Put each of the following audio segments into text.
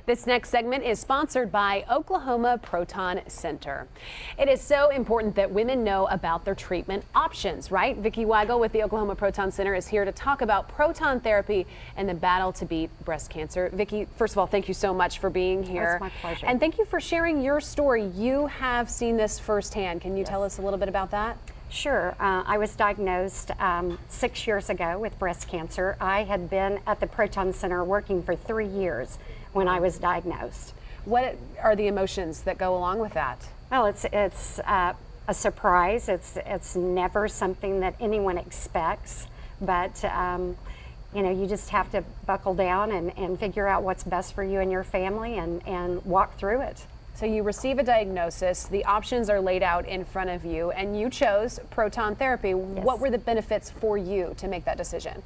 This next segment is sponsored by Oklahoma Proton Center. It is so important that women know about their treatment options, right? Vickie Wagner with the Oklahoma Proton Center is here to talk about proton therapy and the battle to beat breast cancer. Vickie, first of all, thank you so much for being here. It's my pleasure. And thank you for sharing your story. You have seen this firsthand. Can you tell us a little bit about that? Sure. I was diagnosed 6 years ago with breast cancer. I had been at the Proton Center working for 3 years when I was diagnosed. What are the emotions that go along with that? Well, it's a surprise. It's never something that anyone expects, but you know, you just have to buckle down and figure out what's best for you and your family and walk through it. So you receive a diagnosis, the options are laid out in front of you, and you chose proton therapy. Yes. What were the benefits for you to make that decision?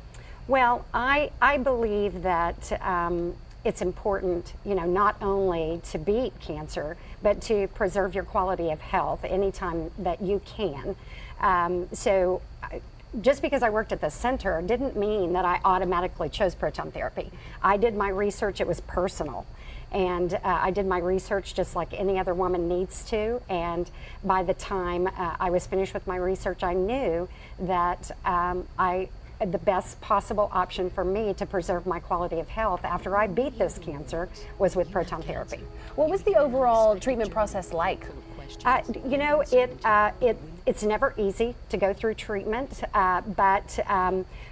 Well, I believe that it's important, you know, not only to beat cancer, but to preserve your quality of health anytime that you can. So just because I worked at the center didn't mean that I automatically chose proton therapy. I did my research, it was personal. And I did my research just like any other woman needs to. And by the time I was finished with my research, I knew that the best possible option for me to preserve my quality of health after I beat this cancer was with proton therapy. What was the overall treatment process like? You know, it's never easy to go through treatment, but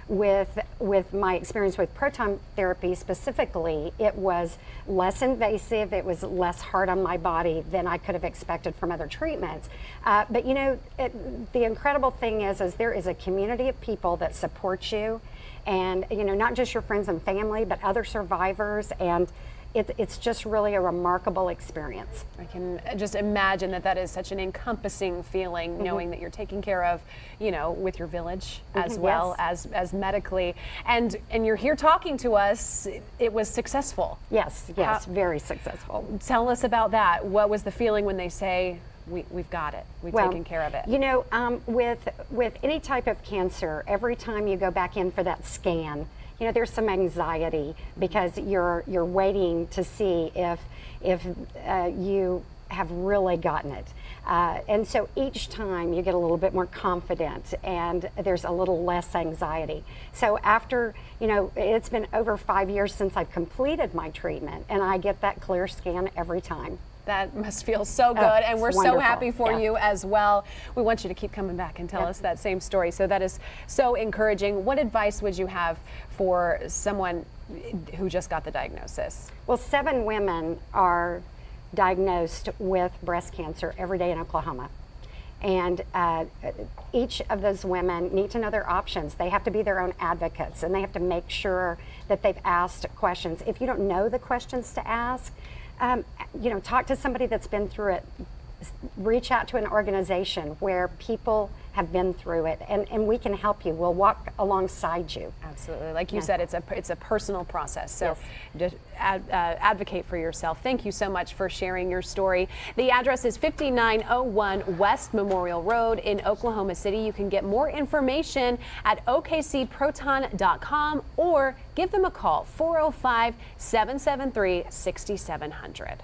with my experience with proton therapy specifically, it was less invasive, it was less hard on my body than I could have expected from other treatments. But you know, the incredible thing is there is a community of people that support you, and you know, not just your friends and family, but other survivors, and it's just really a remarkable experience. I can just imagine that is such an encompassing feeling, knowing that you're taken care of, you know, with your village as well as medically. And you're here talking to us. It was successful. Yes, very successful. Tell us about that. What was the feeling when they say, we've got it, we've taken care of it? You know, with any type of cancer, every time you go back in for that scan, you know, there's some anxiety because you're waiting to see if you have really gotten it. And so each time you get a little bit more confident and there's a little less anxiety. So after, you know, it's been over 5 years since I've completed my treatment, and I get that clear scan every time. That must feel so good, and we're so happy for you as well. We want you to keep coming back and tell us that same story. So that is so encouraging. What advice would you have for someone who just got the diagnosis? Well, 7 women are diagnosed with breast cancer every day in Oklahoma. And each of those women need to know their options. They have to be their own advocates, and they have to make sure that they've asked questions. If you don't know the questions to ask, you know, talk to somebody that's been through it. Reach out to an organization where people have been through it, and we can help you. We'll walk alongside you. Absolutely. Like you said, it's a personal process. So just advocate for yourself. Thank you so much for sharing your story. The address is 5901 West Memorial Road in Oklahoma City. You can get more information at okcproton.com or give them a call, 405-773-6700.